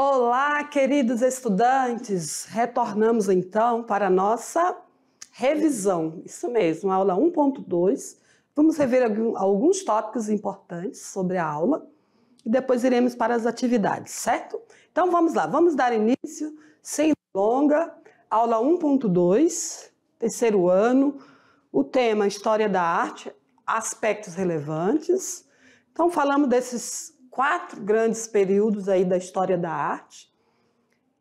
Olá, queridos estudantes! Retornamos então para a nossa revisão. Isso mesmo, aula 1.2. Vamos rever alguns tópicos importantes sobre a aula e depois iremos para as atividades, certo? Então vamos lá, vamos dar início, sem delonga, aula 1.2, terceiro ano, o tema História da Arte, aspectos relevantes. Então falamos desses 4 grandes períodos aí da história da arte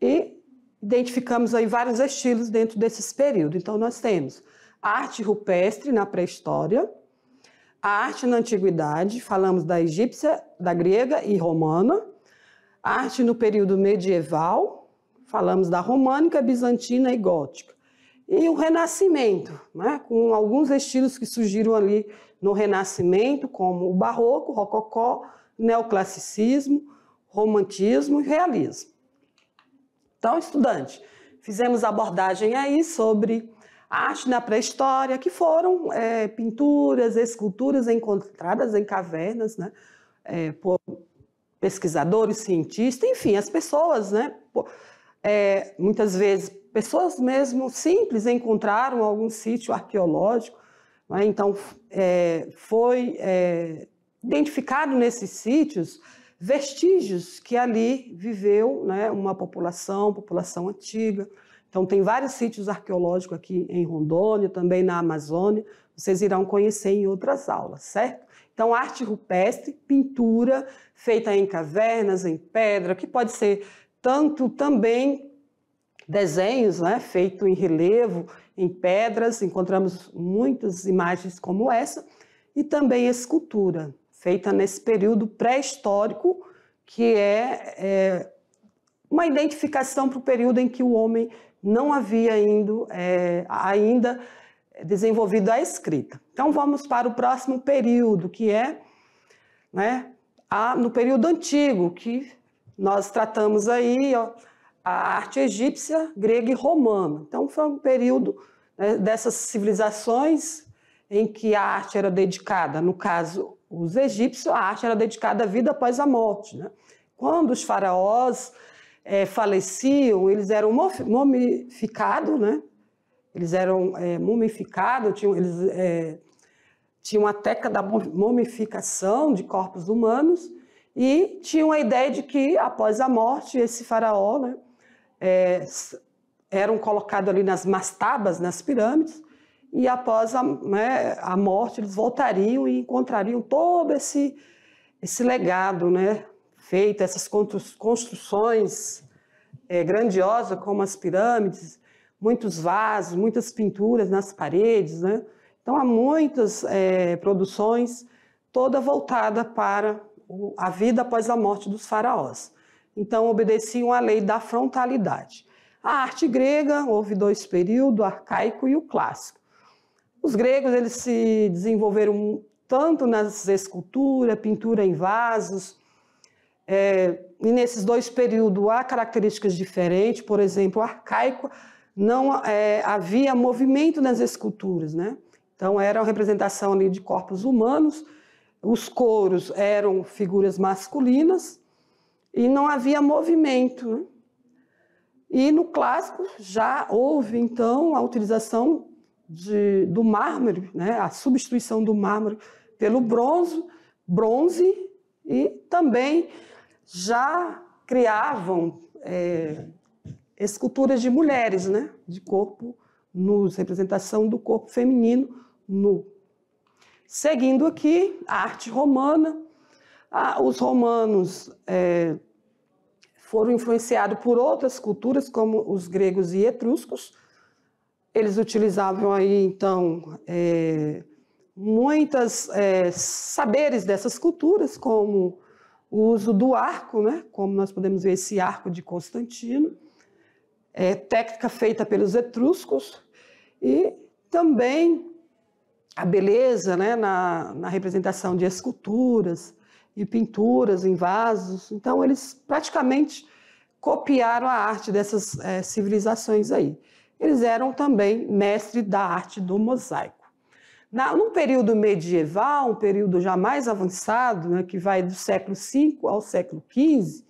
e identificamos aí vários estilos dentro desses períodos. Então nós temos a arte rupestre na pré-história, a arte na antiguidade, falamos da egípcia, da grega e romana, a arte no período medieval, falamos da românica, bizantina e gótica. E o Renascimento, né, com alguns estilos que surgiram ali no Renascimento, como o Barroco, o Rococó, neoclassicismo, romantismo e realismo. Então, estudante, fizemos abordagem aí sobre a arte na pré-história, que foram pinturas, esculturas encontradas em cavernas, né, por pesquisadores, cientistas, enfim, as pessoas, né, muitas vezes, pessoas mesmo simples encontraram algum sítio arqueológico, né, então foi identificado nesses sítios vestígios que ali viveu, né, uma população antiga. Então tem vários sítios arqueológicos aqui em Rondônia, também na Amazônia, vocês irão conhecer em outras aulas, certo? Então arte rupestre, pintura feita em cavernas, em pedra, que pode ser tanto também desenhos, né, feito em relevo, em pedras, encontramos muitas imagens como essa, e também escultura, feita nesse período pré-histórico, que é uma identificação para o período em que o homem não havia ainda desenvolvido a escrita. Então vamos para o próximo período, que é, né, no período antigo, que nós tratamos aí, ó, a arte egípcia, grega e romana. Então foi um período, né, dessas civilizações em que a arte era dedicada, no caso, os egípcios, a arte era dedicada à vida após a morte, né? Quando os faraós faleciam, eles eram mumificados, né? Eles eram mumificados, eles tinham a técnica da mumificação de corpos humanos e tinham a ideia de que, após a morte, esse faraó, né, eram colocados ali nas mastabas, nas pirâmides, e após a morte eles voltariam e encontrariam todo esse legado, né, feito, essas construções grandiosas como as pirâmides, muitos vasos, muitas pinturas nas paredes, né? Então há muitas produções, toda voltada para a vida após a morte dos faraós. Então obedeciam à lei da frontalidade. A arte grega, houve 2 períodos, o arcaico e o clássico. Os gregos eles se desenvolveram tanto nas esculturas, pintura em vasos, e nesses 2 períodos há características diferentes. Por exemplo, o arcaico não havia movimento nas esculturas, né? Então era uma representação ali de corpos humanos, os couros eram figuras masculinas e não havia movimento, né? E no clássico já houve então a utilização do mármore, né, a substituição do mármore pelo bronze e também já criavam esculturas de mulheres, né, de corpo nu, representação do corpo feminino nu. Seguindo aqui, a arte romana, os romanos foram influenciados por outras culturas, como os gregos e etruscos. Eles utilizavam aí, então, muitos saberes dessas culturas, como o uso do arco, né? Como nós podemos ver esse arco de Constantino, técnica feita pelos etruscos, e também a beleza, né? na representação de esculturas e pinturas em vasos. Então, eles praticamente copiaram a arte dessas civilizações aí. Eles eram também mestres da arte do mosaico. No período medieval, um período já mais avançado, né, que vai do século V ao século XV,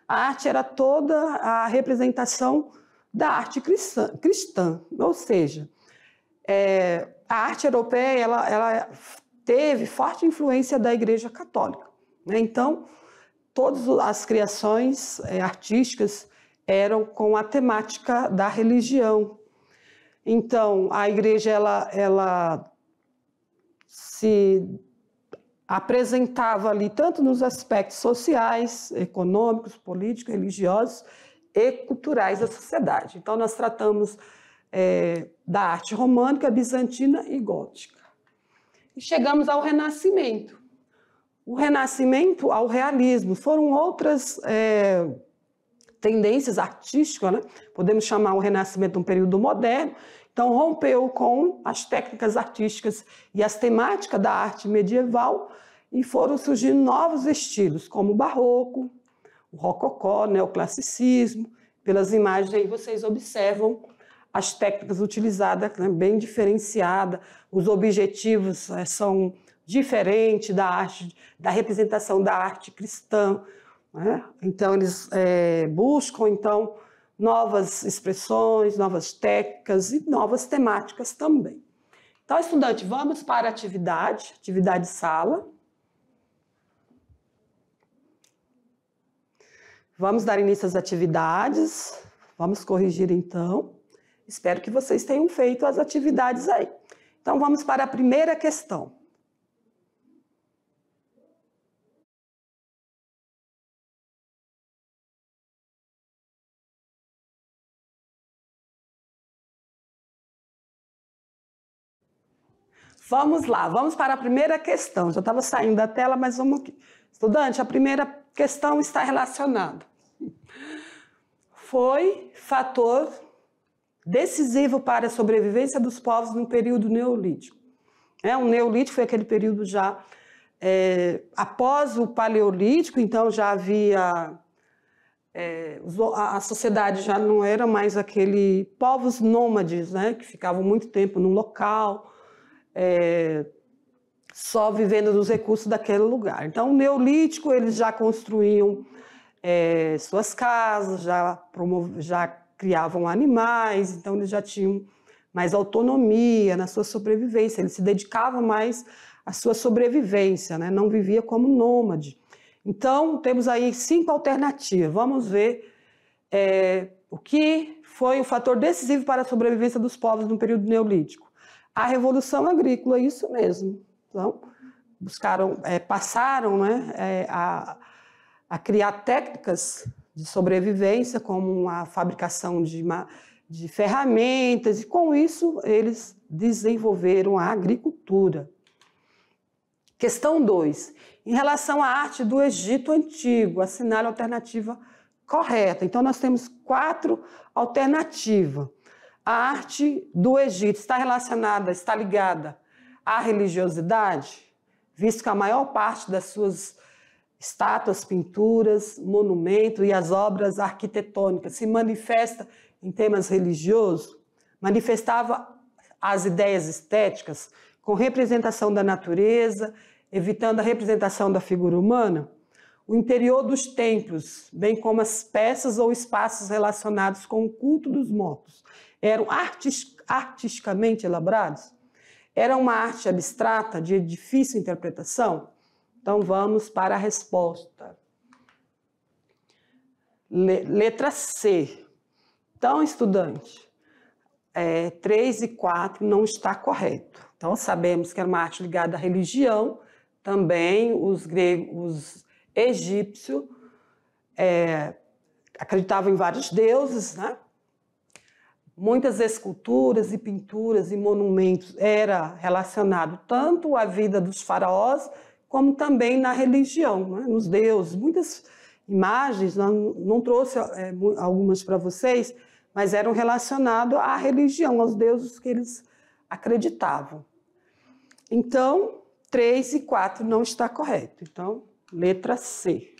a arte era toda a representação da arte cristã, ou seja, a arte europeia ela teve forte influência da Igreja Católica, né? Então, todas as criações artísticas eram com a temática da religião. Então, a Igreja ela se apresentava ali tanto nos aspectos sociais, econômicos, políticos, religiosos e culturais da sociedade. Então, nós tratamos da arte românica, bizantina e gótica. E chegamos ao Renascimento. O Renascimento ao realismo. Foram outras tendências artísticas, né? Podemos chamar o Renascimento de um período moderno. Então, rompeu com as técnicas artísticas e as temáticas da arte medieval e foram surgindo novos estilos, como o barroco, o rococó, o neoclassicismo. Pelas imagens aí vocês observam as técnicas utilizadas, né, bem diferenciadas, os objetivos são diferentes da arte, da representação da arte cristã, né? Então, eles buscam, então, novas expressões, novas técnicas e novas temáticas também. Então, estudante, vamos para a atividade sala. Vamos dar início às atividades, vamos corrigir então. Espero que vocês tenham feito as atividades aí. Então, vamos para a primeira questão. Vamos lá, vamos para a primeira questão. Já estava saindo da tela, mas vamos aqui. Estudante, a primeira questão está relacionada. Foi fator decisivo para a sobrevivência dos povos no período neolítico. O neolítico foi aquele período já após o paleolítico, então já havia... a sociedade já não era mais aquele povos nômades, né, que ficavam muito tempo num local, só vivendo dos recursos daquele lugar. Então, o neolítico, eles já construíam suas casas, já criavam animais, então eles já tinham mais autonomia na sua sobrevivência, eles se dedicavam mais à sua sobrevivência, né? Não vivia como nômade. Então, temos aí 5 alternativas. Vamos ver o que foi o fator decisivo para a sobrevivência dos povos no período neolítico. A Revolução Agrícola, isso mesmo. Então, passaram, né, a criar técnicas de sobrevivência, como a fabricação de ferramentas, e com isso eles desenvolveram a agricultura. Questão 2. Em relação à arte do Egito Antigo, assinale a alternativa correta. Então, nós temos 4 alternativas. A arte do Egito está ligada à religiosidade, visto que a maior parte das suas estátuas, pinturas, monumentos e as obras arquitetônicas se manifesta em temas religiosos, manifestava as ideias estéticas com representação da natureza, evitando a representação da figura humana. O interior dos templos, bem como as peças ou espaços relacionados com o culto dos mortos, eram artisticamente elaborados? Era uma arte abstrata de difícil interpretação? Então, vamos para a resposta. Letra C. Então, estudante, 3 e 4 não está correto. Então, sabemos que era uma arte ligada à religião. Também os egípcios acreditavam em vários deuses, né? Muitas esculturas e pinturas e monumentos eram relacionados tanto à vida dos faraós, como também na religião, né? Nos deuses. Muitas imagens, não trouxe algumas para vocês, mas eram relacionadas à religião, aos deuses que eles acreditavam. Então, 3 e 4 não está correto. Então, letra C.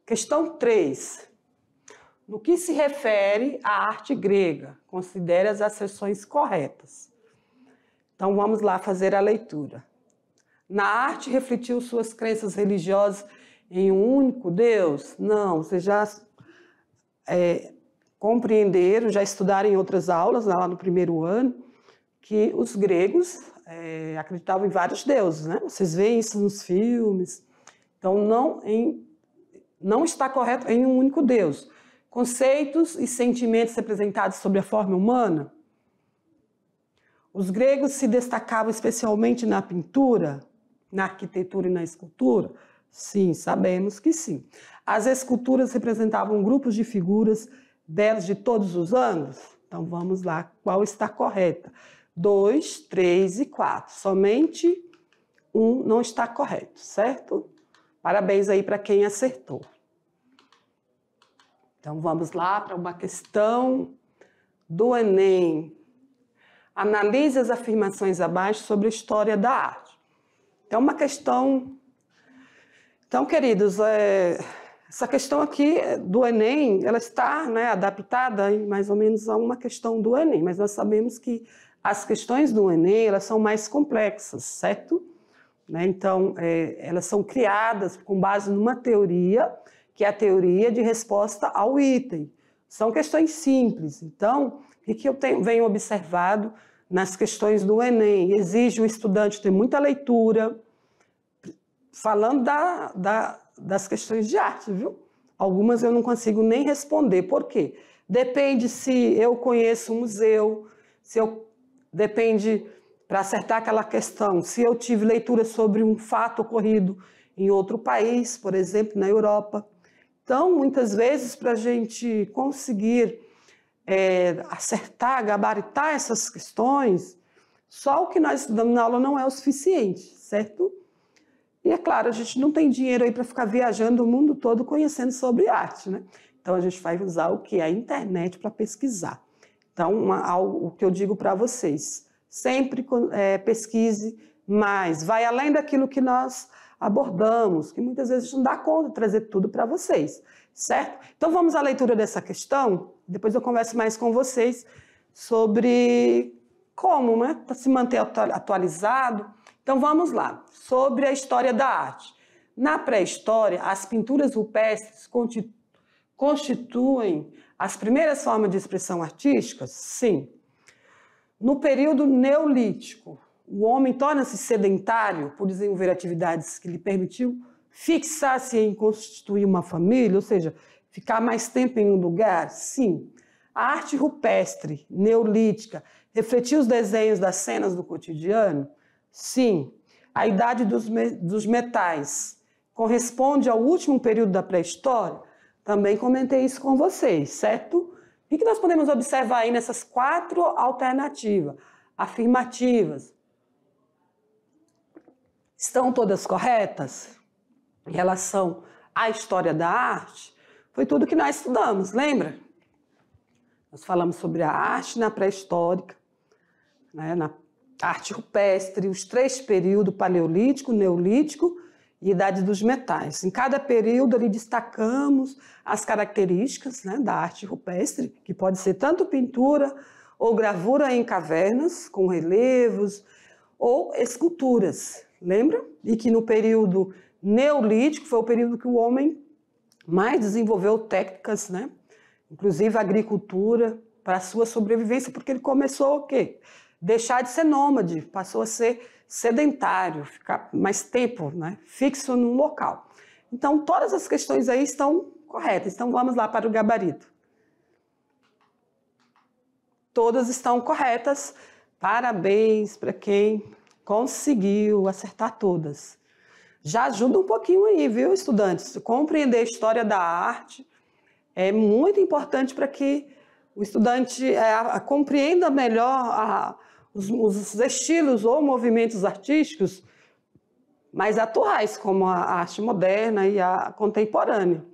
Questão 3. No que se refere à arte grega? Considere as asserções corretas. Então, vamos lá fazer a leitura. Na arte refletiu suas crenças religiosas em um único Deus? Não, vocês já compreenderam, já estudaram em outras aulas, lá no primeiro ano, que os gregos acreditavam em vários deuses, né? Vocês veem isso nos filmes. Então, não está correto em um único Deus. Conceitos e sentimentos representados sobre a forma humana. Os gregos se destacavam especialmente na pintura, na arquitetura e na escultura? Sim, sabemos que sim. As esculturas representavam grupos de figuras belas de todos os ângulos? Então vamos lá, qual está correta? 2, 3 e 4. Somente um não está correto, certo? Parabéns aí para quem acertou. Então vamos lá para uma questão do Enem. Analise as afirmações abaixo sobre a história da arte. Então, uma questão... Então, queridos, essa questão aqui do Enem, ela está, né, adaptada mais ou menos a uma questão do Enem, mas nós sabemos que as questões do Enem, elas são mais complexas, certo? Né? Então, elas são criadas com base numa teoria, que é a teoria de resposta ao item. São questões simples. Então, o que eu venho observado nas questões do Enem? Exige o estudante ter muita leitura, falando das questões de arte, viu? Algumas eu não consigo nem responder. Por quê? Depende se eu conheço um museu, depende, para acertar aquela questão, se eu tive leitura sobre um fato ocorrido em outro país, por exemplo, na Europa. Então, muitas vezes, para a gente conseguir acertar, gabaritar essas questões, só o que nós estudamos na aula não é o suficiente, certo? E é claro, a gente não tem dinheiro aí para ficar viajando o mundo todo conhecendo sobre arte, né? Então a gente vai usar o que? A internet para pesquisar. Então, o que eu digo para vocês, sempre pesquise mais, vai além daquilo que nós abordamos, que muitas vezes não dá conta de trazer tudo para vocês, certo? Então vamos à leitura dessa questão, depois eu converso mais com vocês sobre como, né, para se manter atualizado. Então vamos lá, sobre a história da arte. Na pré-história, as pinturas rupestres constituem as primeiras formas de expressão artística? Sim. No período neolítico, o homem torna-se sedentário por desenvolver atividades que lhe permitiu fixar-se em constituir uma família, ou seja, ficar mais tempo em um lugar? Sim. A arte rupestre, neolítica, refletiu os desenhos das cenas do cotidiano? Sim. A idade dos metais corresponde ao último período da pré-história? Também comentei isso com vocês, certo? O que nós podemos observar aí nessas 4 alternativas afirmativas? Estão todas corretas em relação à história da arte? Foi tudo que nós estudamos, lembra? Nós falamos sobre a arte na pré-histórica, né, na arte rupestre, os 3 períodos, paleolítico, neolítico e idade dos metais. Em cada período ali destacamos as características, né, da arte rupestre, que pode ser tanto pintura ou gravura em cavernas, com relevos, ou esculturas, lembra? E que no período neolítico foi o período que o homem mais desenvolveu técnicas, né? Inclusive a agricultura, para a sua sobrevivência, porque ele começou o quê? Deixar de ser nômade, passou a ser sedentário, ficar mais tempo, né, fixo num local. Então, todas as questões aí estão corretas. Então, vamos lá para o gabarito. Todas estão corretas. Parabéns para quem conseguiu acertar todas. Já ajuda um pouquinho aí, viu, estudantes? Compreender a história da arte é muito importante para que o estudante compreenda melhor os estilos ou movimentos artísticos mais atuais, como a arte moderna e a contemporânea.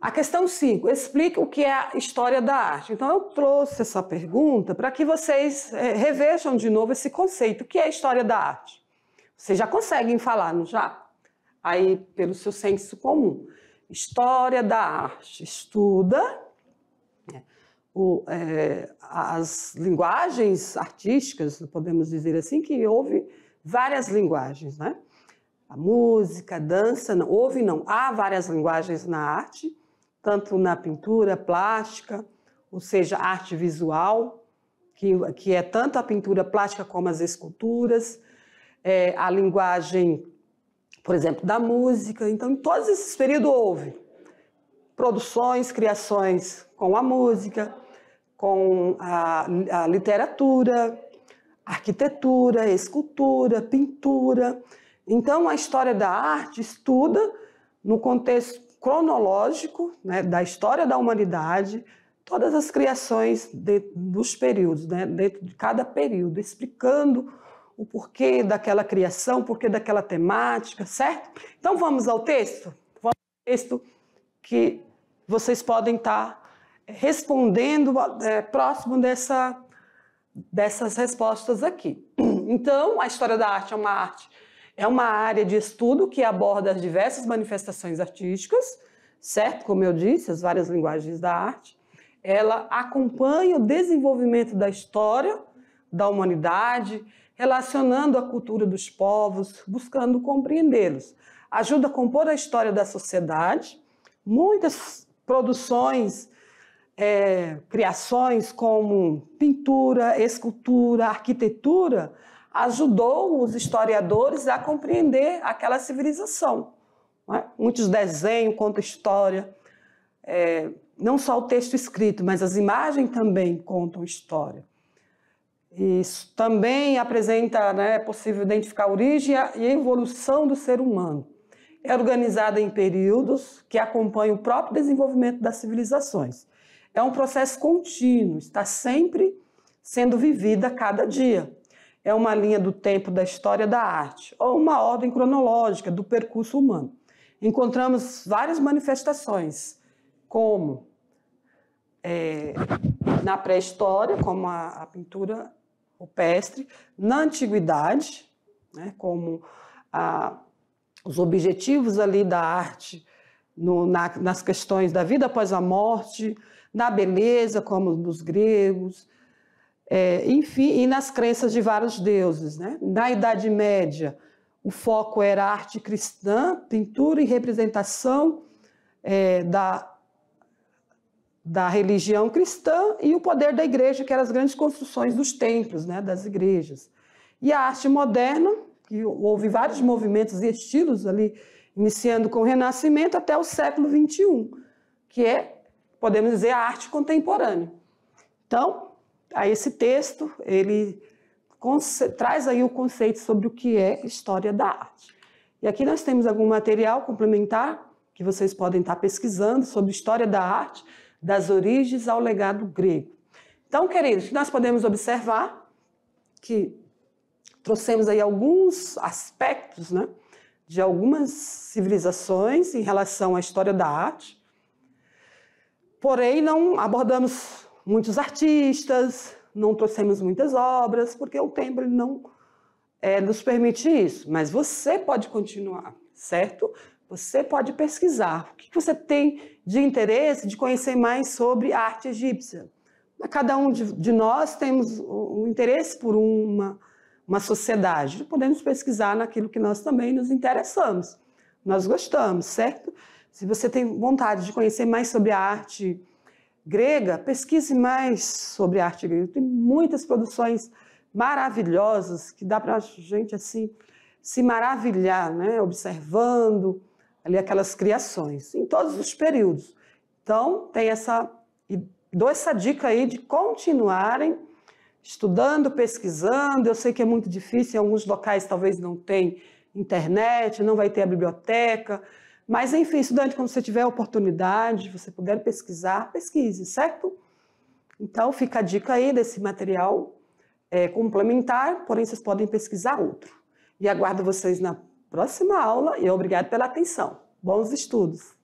A questão 5, explique o que é a história da arte. Então, eu trouxe essa pergunta para que vocês revejam de novo esse conceito. O que é a história da arte? Vocês já conseguem falar, não já? Aí, pelo seu senso comum. História da arte. Estuda as linguagens artísticas, podemos dizer assim, que houve várias linguagens, né? a música, a dança, não, há várias linguagens na arte, tanto na pintura plástica, ou seja, arte visual, que é tanto a pintura plástica como as esculturas, a linguagem, por exemplo, da música. Então, em todos esses períodos houve produções, criações com a música, com a literatura, arquitetura, escultura, pintura. Então, a história da arte estuda, no contexto cronológico, né, da história da humanidade, todas as criações dos períodos, né, dentro de cada período, explicando o porquê daquela criação, o porquê daquela temática, certo? Então, vamos ao texto? Vamos ao texto que vocês podem estar respondendo próximo dessas respostas aqui. Então, a história da arte é uma área de estudo que aborda as diversas manifestações artísticas, certo? Como eu disse, as várias linguagens da arte. Ela acompanha o desenvolvimento da história da humanidade, relacionando a cultura dos povos, buscando compreendê-los. Ajuda a compor a história da sociedade. Muitas produções, criações como pintura, escultura, arquitetura, ajudou os historiadores a compreender aquela civilização. Não é? Muitos desenhos contam história, não só o texto escrito, mas as imagens também contam história. Isso também apresenta, né, é possível identificar a origem e a evolução do ser humano. É organizada em períodos que acompanham o próprio desenvolvimento das civilizações. É um processo contínuo, está sempre sendo vivida a cada dia. É uma linha do tempo da história da arte, ou uma ordem cronológica do percurso humano. Encontramos várias manifestações, como na pré-história, como a pintura rupestre, na antiguidade, né, como os objetivos ali da arte nas questões da vida após a morte, na beleza, como dos gregos, enfim, e nas crenças de vários deuses, né? Na Idade Média, o foco era a arte cristã, pintura e representação da religião cristã e o poder da igreja, que eram as grandes construções dos templos, né, das igrejas. E a arte moderna, que houve vários movimentos e estilos ali, iniciando com o Renascimento até o século XXI, que podemos dizer, a arte contemporânea. Então, esse texto, ele traz aí o conceito sobre o que é história da arte. E aqui nós temos algum material complementar que vocês podem estar pesquisando sobre história da arte, das origens ao legado grego. Então, queridos, nós podemos observar que trouxemos aí alguns aspectos, né, de algumas civilizações em relação à história da arte, porém não abordamos muitos artistas, não trouxemos muitas obras, porque o tempo não nos permite isso. Mas você pode continuar, certo? Você pode pesquisar. O que você tem de interesse de conhecer mais sobre a arte egípcia? Cada um de nós temos um interesse por uma sociedade. Podemos pesquisar naquilo que nós também nos interessamos. Nós gostamos, certo? Se você tem vontade de conhecer mais sobre a arte grega, pesquise mais sobre a arte grega. Tem muitas produções maravilhosas que dá para a gente assim, se maravilhar, né? Observando ali aquelas criações, em todos os períodos. Então, dou essa dica aí de continuarem estudando, pesquisando. Eu sei que é muito difícil, em alguns locais talvez não tem internet, não vai ter a biblioteca, mas enfim, estudante, quando você tiver a oportunidade, você puder pesquisar, pesquise, certo? Então, fica a dica aí desse material complementar, porém vocês podem pesquisar outro. E aguardo vocês na próxima aula e obrigado pela atenção. Bons estudos!